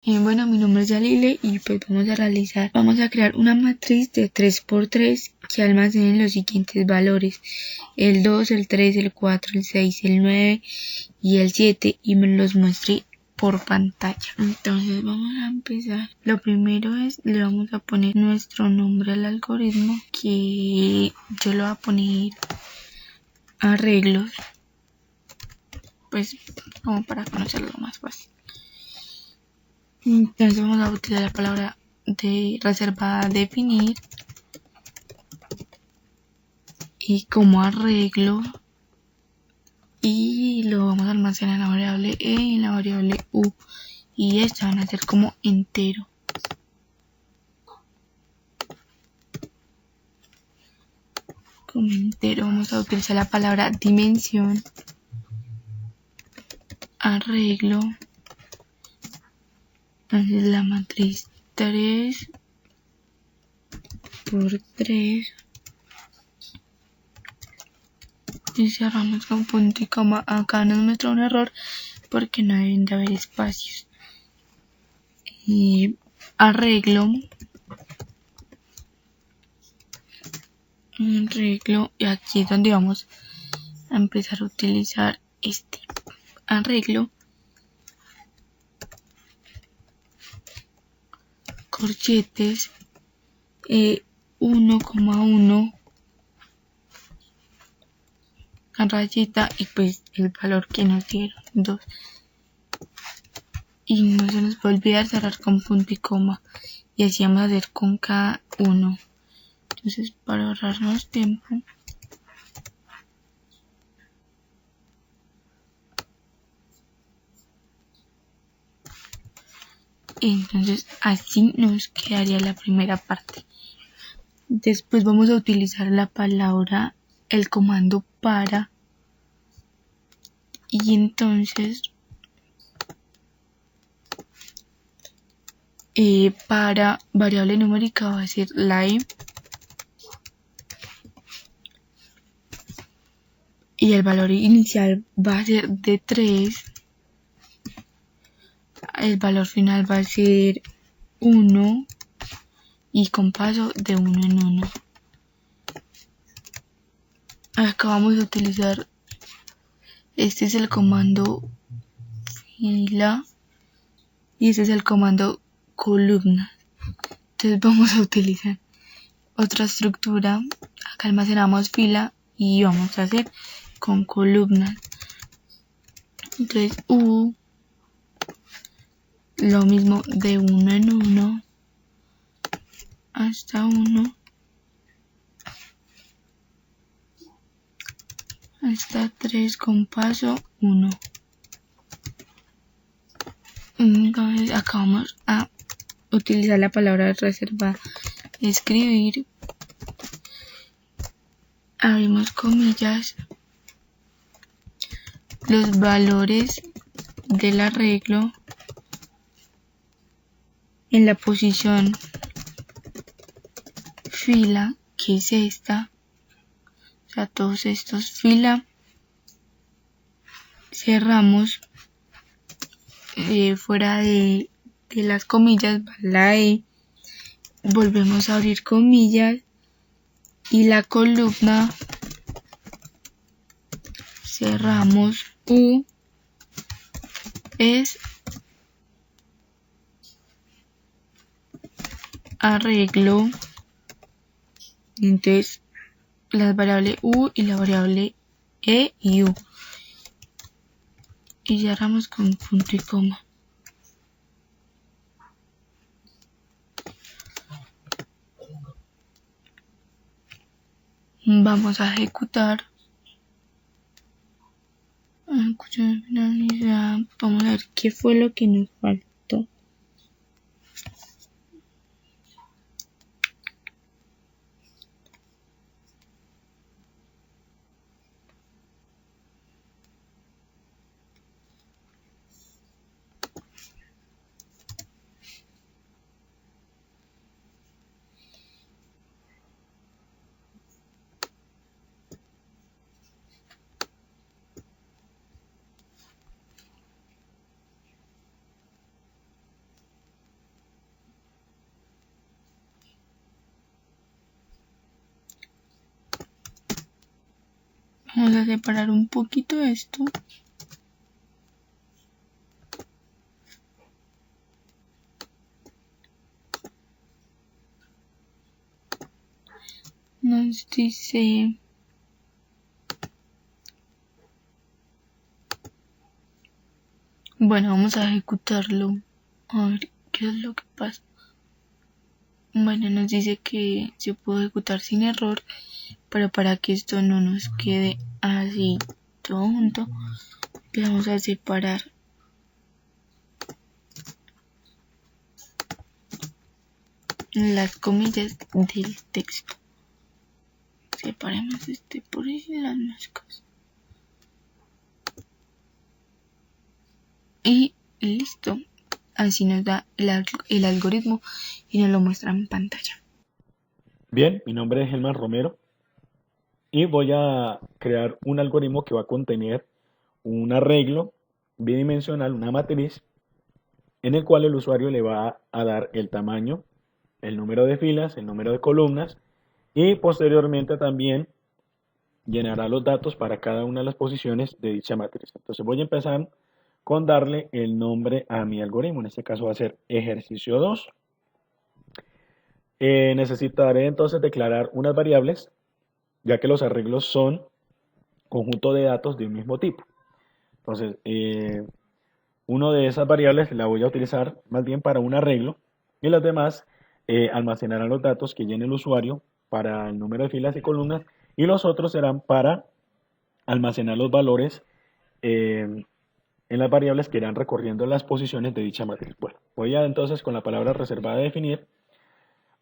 Bueno, mi nombre es Yalile y pues vamos a crear una matriz de 3×3 que almacene los siguientes valores: el 2, el 3, el 4, el 6, el 9 y el 7, y me los muestre por pantalla. Entonces vamos a empezar. Lo primero es, le vamos a poner nuestro nombre al algoritmo, que yo lo voy a poner arreglos, pues como para conocerlo más fácil. Entonces vamos a utilizar la palabra de reservada definir y como arreglo, y lo vamos a almacenar en la variable e y en la variable u, y estas van a ser como entero. Como entero vamos a utilizar la palabra dimensión, arreglo, entonces la matriz 3×3 y cerramos con punto y coma. Acá nos muestra un error porque no deben de haber espacios. Y arreglo, y aquí es donde vamos a empezar a utilizar este arreglo, corchetes, 1,1, rayita, y pues el valor que nos dieron, 2. Y no se nos puede olvidar cerrar con punto y coma, y así vamos a hacer con cada uno. Entonces, para ahorrarnos tiempo, entonces así nos quedaría la primera parte. Después vamos a utilizar la palabra, el comando para, y entonces para variable numérica va a ser line, y el valor inicial va a ser de 3, el valor final va a ser 1 y con paso de 1 en 1. Acá vamos a utilizar, este es el comando fila y este es el comando columna. Entonces vamos a utilizar otra estructura. Acá almacenamos fila y vamos a hacer con columnas. Entonces U, lo mismo de 1 en 1 hasta 1 hasta 3 con paso 1. Entonces acá vamos a utilizar la palabra reserva, escribir, abrimos comillas, los valores del arreglo en la posición fila, que es esta, o sea, todos estos fila, cerramos, fuera de las comillas va la E, volvemos a abrir comillas, y la columna cerramos, U es arreglo, entonces la variable U y la variable E y U, y cerramos con punto y coma. Vamos a ejecutar. Vamos a ver qué fue lo que nos faltó. Vamos a separar un poquito esto. Nos dice bueno, vamos a ejecutarlo a ver qué es lo que pasa. Bueno, nos dice que se puede ejecutar sin error, pero para que esto no nos quede así todo junto, vamos a separar las comillas del texto. Separemos este por ahí y las moscas. Y listo. Así nos da el algoritmo y nos lo muestra en pantalla. Bien, mi nombre es Germán Romero y voy a crear un algoritmo que va a contener un arreglo bidimensional, una matriz, en el cual el usuario le va a dar el tamaño, el número de filas, el número de columnas y posteriormente también llenará los datos para cada una de las posiciones de dicha matriz. Entonces voy a empezar con darle el nombre a mi algoritmo. En este caso va a ser ejercicio 2. Necesitaré entonces declarar unas variables, ya que los arreglos son conjunto de datos de un mismo tipo. Entonces, una de esas variables la voy a utilizar más bien para un arreglo y las demás almacenarán los datos que llene el usuario para el número de filas y columnas y los otros serán para almacenar los valores en las variables que irán recorriendo las posiciones de dicha matriz. Bueno, voy a entonces con la palabra reservada a definir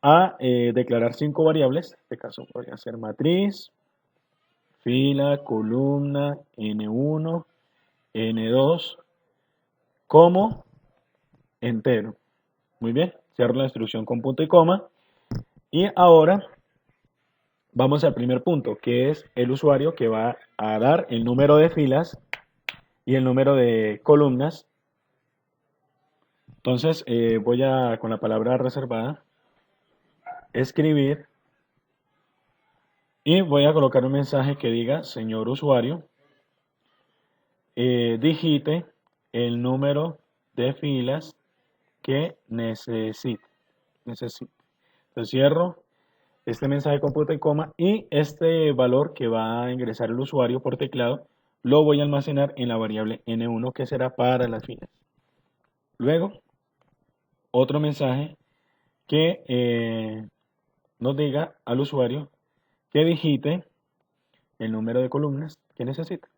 a declarar 5 variables. En este caso voy a hacer matriz, fila, columna, N1, N2, como entero. Muy bien, cierro la instrucción con punto y coma. Y ahora vamos al primer punto, que es el usuario que va a dar el número de filas y el número de columnas. Entonces voy a, con la palabra reservada, escribir y voy a colocar un mensaje que diga, señor usuario, digite el número de filas que necesite. Entonces cierro este mensaje con punto y coma y este valor que va a ingresar el usuario por teclado lo voy a almacenar en la variable n1 que será para las filas. Luego, otro mensaje que nos diga al usuario que digite el número de columnas que necesita.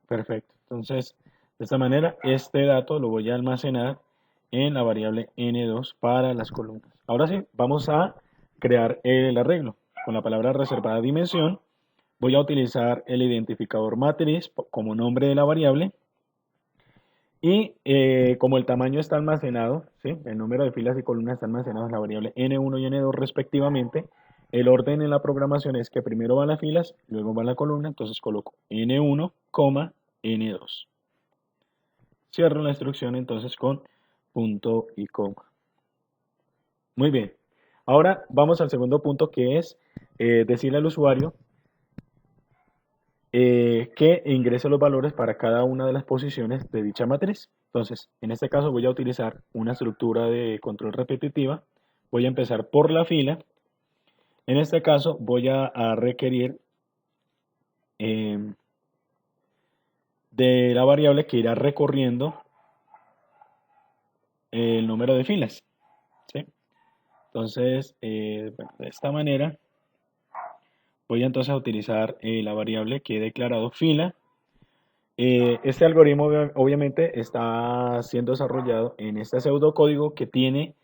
Perfecto. Entonces, de esta manera, este dato lo voy a almacenar en la variable n2 para las columnas. Ahora sí, vamos a crear el arreglo. Con la palabra reservada dimensión, voy a utilizar el identificador matriz como nombre de la variable. Y como el tamaño está almacenado, ¿sí? El número de filas y columnas está almacenado en la variable n1 y n2 respectivamente, el orden en la programación es que primero van las filas, luego va la columna, entonces coloco n1, n2. Cierro la instrucción entonces con punto y coma. Muy bien. Ahora vamos al segundo punto que es decirle al usuario que ingrese los valores para cada una de las posiciones de dicha matriz. Entonces, en este caso voy a utilizar una estructura de control repetitiva. Voy a empezar por la fila. En este caso voy a requerir de la variable que irá recorriendo el número de filas, ¿sí? Entonces, bueno, de esta manera voy entonces a utilizar la variable que he declarado fila. Este algoritmo obviamente está siendo desarrollado en este pseudocódigo que tiene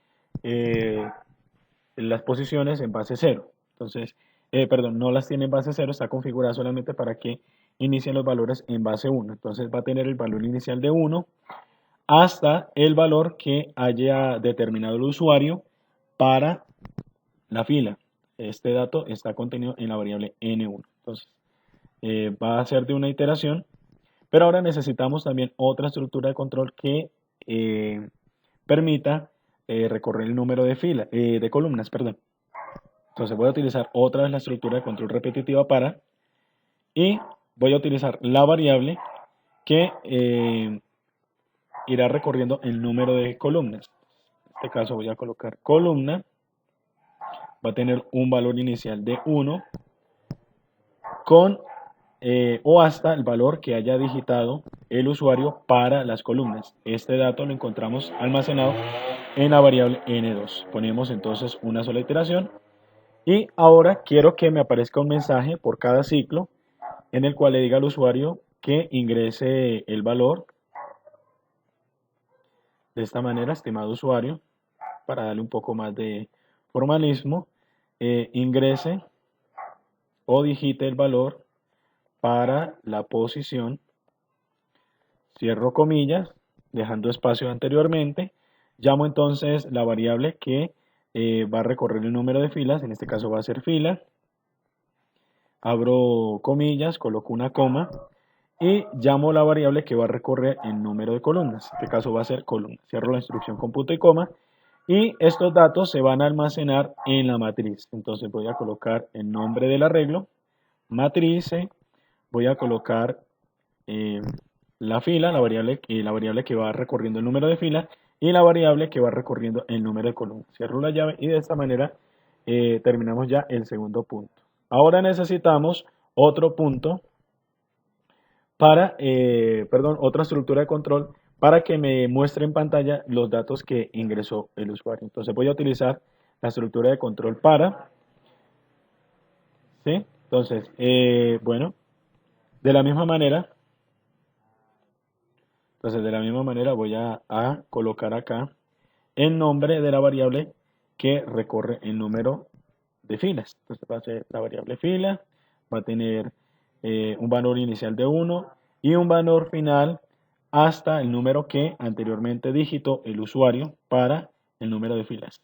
las posiciones en base 0. Entonces, perdón, no las tiene en base 0, está configurada solamente para que inicien los valores en base 1. Entonces va a tener el valor inicial de 1 hasta el valor que haya determinado el usuario para la fila. Este dato está contenido en la variable n1. Entonces, va a ser de una iteración, pero ahora necesitamos también otra estructura de control que permita recorrer el número de columnas, perdón. Entonces voy a utilizar otra vez la estructura de control repetitiva para, y voy a utilizar la variable que irá recorriendo el número de columnas. En este caso voy a colocar columna, va a tener un valor inicial de 1 con o hasta el valor que haya digitado el usuario para las columnas. Este dato lo encontramos almacenado en la variable n2. Ponemos entonces una sola iteración y ahora quiero que me aparezca un mensaje por cada ciclo en el cual le diga al usuario que ingrese el valor. De esta manera, estimado usuario, para darle un poco más de formalismo, ingrese o digite el valor para la posición, cierro comillas, dejando espacio anteriormente, llamo entonces la variable que va a recorrer el número de filas, en este caso va a ser fila, abro comillas, coloco una coma y llamo la variable que va a recorrer el número de columnas, en este caso va a ser columna, cierro la instrucción con punto y coma y estos datos se van a almacenar en la matriz, entonces voy a colocar el nombre del arreglo, matriz, voy a colocar la fila, la variable que va recorriendo el número de filas y la variable que va recorriendo el número de columnas. Cierro la llave y de esta manera terminamos ya el segundo punto. Ahora necesitamos otro punto para, otra estructura de control para que me muestre en pantalla los datos que ingresó el usuario. Entonces voy a utilizar la estructura de control para, ¿sí? Entonces, bueno, de la misma manera, voy a colocar acá el nombre de la variable que recorre el número de filas. Entonces va a ser la variable fila, va a tener un valor inicial de 1 y un valor final hasta el número que anteriormente digitó el usuario para el número de filas.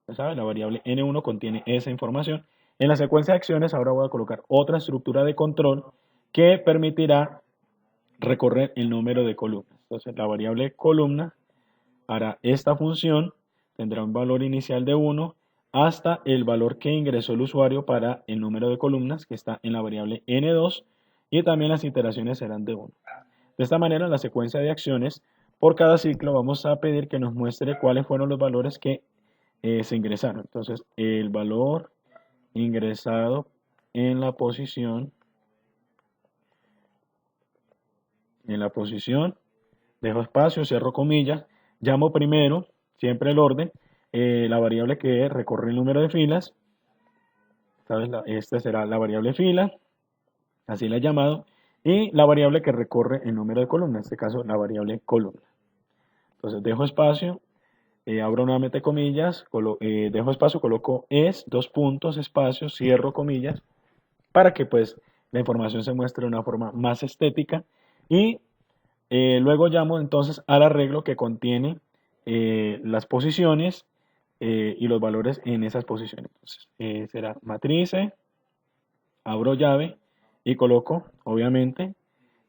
Ya saben, la variable n1 contiene esa información. En la secuencia de acciones ahora voy a colocar otra estructura de control que permitirá recorrer el número de columnas. Entonces la variable columna hará esta función, tendrá un valor inicial de 1 hasta el valor que ingresó el usuario para el número de columnas que está en la variable n2 y también las iteraciones serán de 1. De esta manera, en la secuencia de acciones, por cada ciclo vamos a pedir que nos muestre cuáles fueron los valores que se ingresaron. Entonces, el valor ingresado en la posición, dejo espacio, cierro comillas, llamo primero, siempre el orden, la variable que recorre el número de filas, ¿sabes? Esta será la variable fila, así la he llamado, y la variable que recorre el número de columnas, en este caso la variable columna. Entonces dejo espacio, abro nuevamente comillas, dejo espacio, coloco es, dos puntos, espacio, cierro comillas, para que pues la información se muestre de una forma más estética y luego llamo entonces al arreglo que contiene las posiciones y los valores en esas posiciones. Entonces, será matriz, abro llave y coloco, obviamente,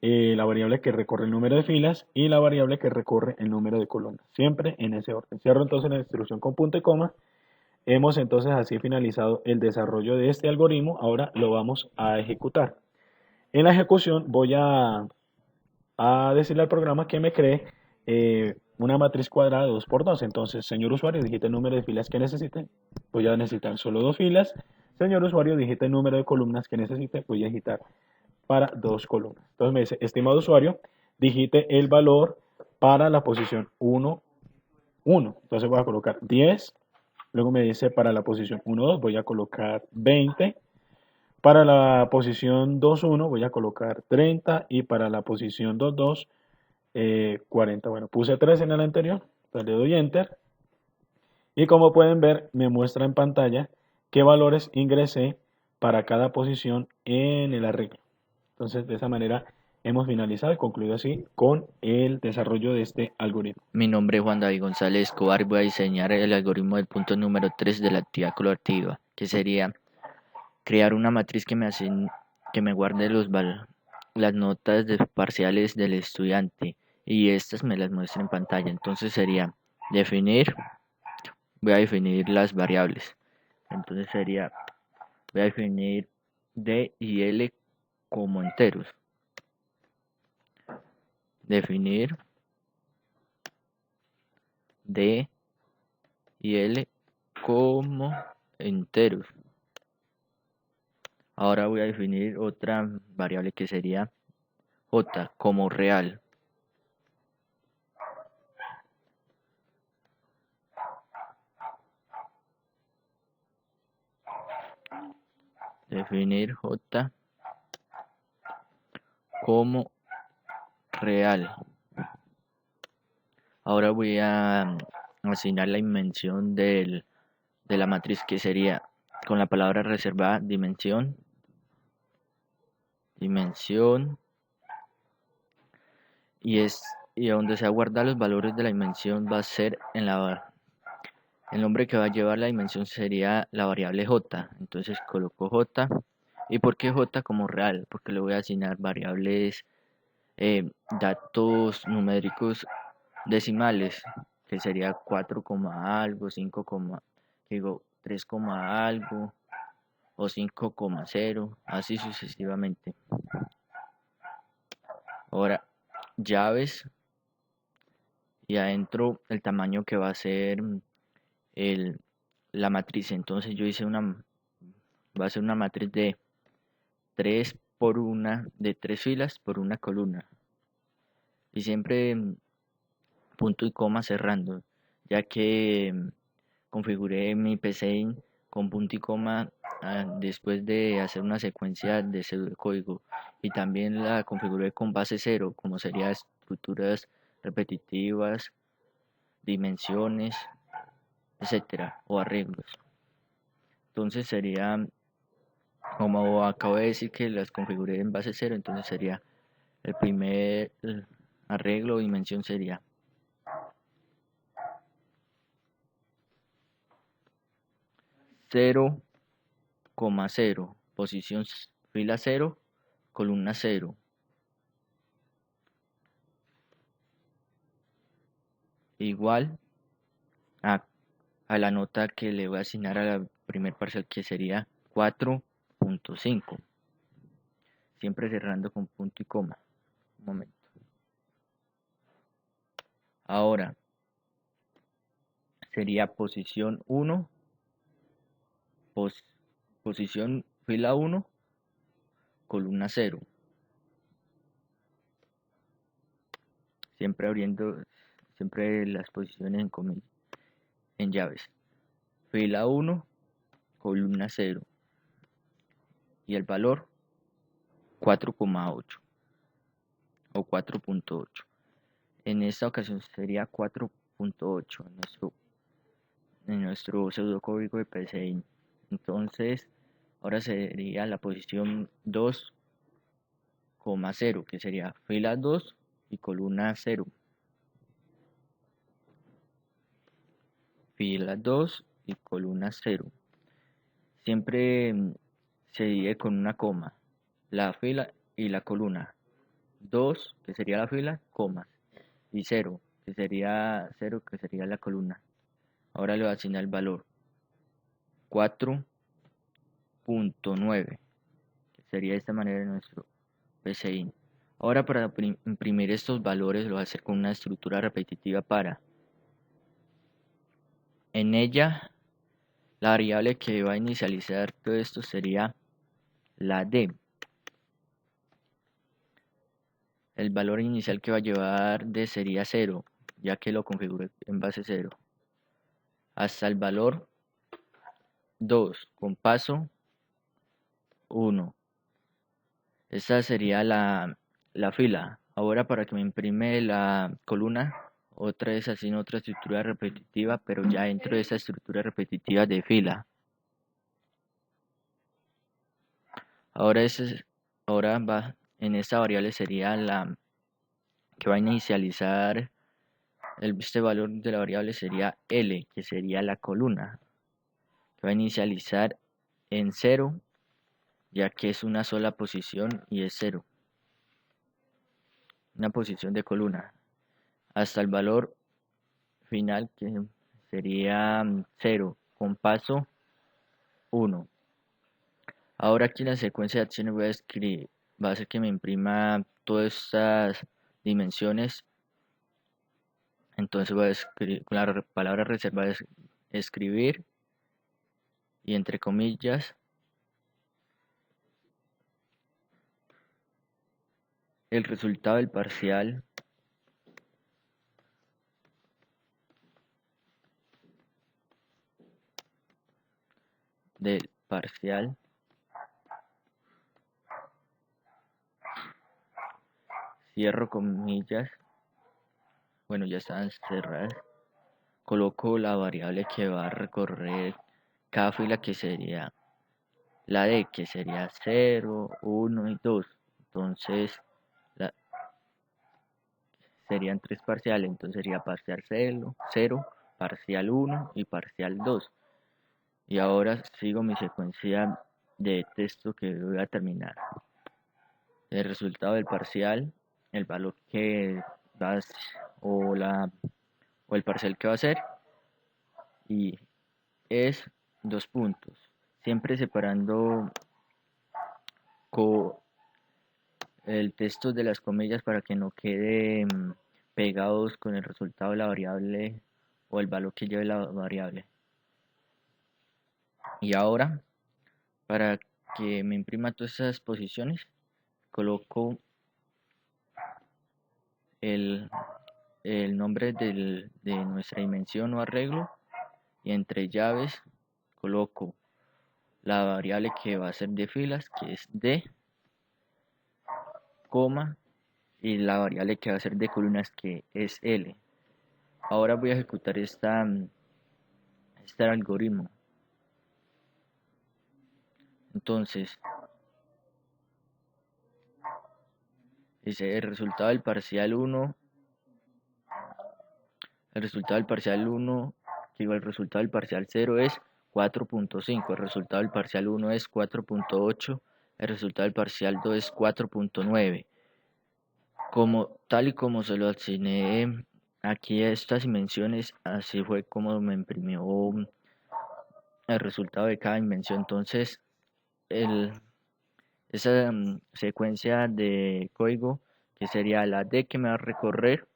la variable que recorre el número de filas y la variable que recorre el número de columnas, siempre en ese orden. Cierro entonces la instrucción con punto y coma. Hemos entonces así finalizado el desarrollo de este algoritmo. Ahora lo vamos a ejecutar. En la ejecución voy a decirle al programa que me cree una matriz cuadrada de 2 por 2. Entonces, señor usuario, digite el número de filas que necesite. Voy a necesitar solo 2 filas. Señor usuario, digite el número de columnas que necesite. Voy a digitar para 2 columnas. Entonces me dice, estimado usuario, digite el valor para la posición 1, 1. Entonces voy a colocar 10. Luego me dice para la posición 1, 2 voy a colocar 20. Para la posición 2.1 voy a colocar 30 y para la posición 2.2 40. Bueno, puse 3 en el anterior, entonces le doy Enter y como pueden ver me muestra en pantalla qué valores ingresé para cada posición en el arreglo. Entonces de esa manera hemos finalizado y concluido así con el desarrollo de este algoritmo. Mi nombre es Juan David González Escobar y voy a diseñar el algoritmo del punto número 3 de la actividad colaborativa, que sería crear una matriz que me guarde las notas de parciales del estudiante y estas me las muestre en pantalla. Entonces sería voy a definir las variables. Entonces sería, voy a definir D y L como enteros. Definir D y L como enteros. Ahora voy a definir otra variable que sería J como real. Definir J como real. Ahora voy a asignar la dimensión de la matriz, que sería con la palabra reservada dimensión, y donde se va a guardar los valores de la dimensión va a ser el nombre que va a llevar la dimensión sería la variable j. Entonces coloco j. ¿Y por qué j como real? Porque le voy a asignar variables, datos numéricos decimales, que sería 4, algo, 5, digo 3, algo, o 5,0, así sucesivamente. Ahora, llaves, y adentro el tamaño que va a ser la matriz. Entonces yo hice va a ser una matriz de 3 por 1, de 3 filas por una columna. Y siempre punto y coma cerrando, ya que configuré mi PC con punto y coma después de hacer una secuencia de pseudocódigo, y también la configuré con base 0, como serían estructuras repetitivas, dimensiones, etcétera, o arreglos. Entonces sería, como acabo de decir que las configuré en base 0, entonces sería el primer arreglo o dimensión sería 0,0, posición fila 0, columna 0, igual a la nota que le voy a asignar a la primer parcial, que sería 4,5, siempre cerrando con punto y coma. Un momento. Ahora sería posición 1, posición fila 1, columna 0, siempre abriendo siempre las posiciones en comillas, en llaves. Fila 1, columna 0, y el valor 4,8 o 4,8. En esta ocasión sería 4,8 en nuestro pseudocódigo de PCI. Entonces, ahora sería la posición 2,0, que sería fila 2 y columna 0. Fila 2 y columna 0. Siempre se divide con una coma, la fila y la columna. 2, que sería la fila, comas, y 0, que sería la columna. Ahora le voy a asignar el valor 4,9, que sería de esta manera nuestro PCI. Ahora, para imprimir estos valores, lo voy a hacer con una estructura repetitiva para. En ella, la variable que va a inicializar todo esto sería la D. El valor inicial que va a llevar D sería 0, ya que lo configuré en base 0. Hasta el valor 2, con paso 1. Esta sería la fila. Ahora, para que me imprime la columna, otra vez así en otra estructura repetitiva, pero ya dentro de esa estructura repetitiva de fila. Ahora, en esta variable sería la que va a inicializar este valor de la variable sería L, que sería la columna, que va a inicializar en 0, ya que es una sola posición y es 0. Una posición de columna. Hasta el valor final, que sería 0, con paso 1. Ahora aquí en la secuencia de acciones va a hacer que me imprima todas estas dimensiones. Entonces voy a escribir con la palabra reserva, escribir y entre comillas el resultado del parcial cierro comillas, bueno, ya están cerradas, coloco la variable que va a recorrer cada fila, que sería la D, que sería 0, 1 y 2. Entonces serían tres parciales, entonces sería parcial 0, parcial 1 y parcial 2. Y ahora sigo mi secuencia de texto que voy a terminar. El resultado del parcial, el valor que va a, o el parcial que va a ser, y es 2 puntos, siempre separando el texto de las comillas para que no queden pegados con el resultado de la variable o el valor que lleve la variable. Y ahora, para que me imprima todas esas posiciones, coloco el nombre de nuestra dimensión o arreglo, y entre llaves coloco la variable que va a ser de filas, que es D, coma, y la variable que va a ser de columnas, que es L. Ahora voy a ejecutar este algoritmo. Entonces, dice el resultado del parcial 1, que igual el resultado del parcial 0 es 4.5, el resultado del parcial 1 es 4.8, el resultado del parcial 2 es 4.9. Tal y como se lo asigné aquí a estas dimensiones, así fue como me imprimió el resultado de cada dimensión. Entonces, esa secuencia de código, que sería la D, que me va a recorrer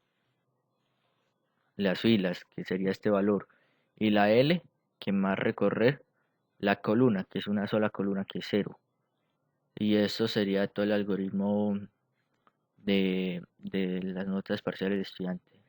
las filas, que sería este valor, y la L, que me va a recorrer la columna, que es una sola columna, que es 0. Y eso sería todo el algoritmo de las notas parciales de estudiante.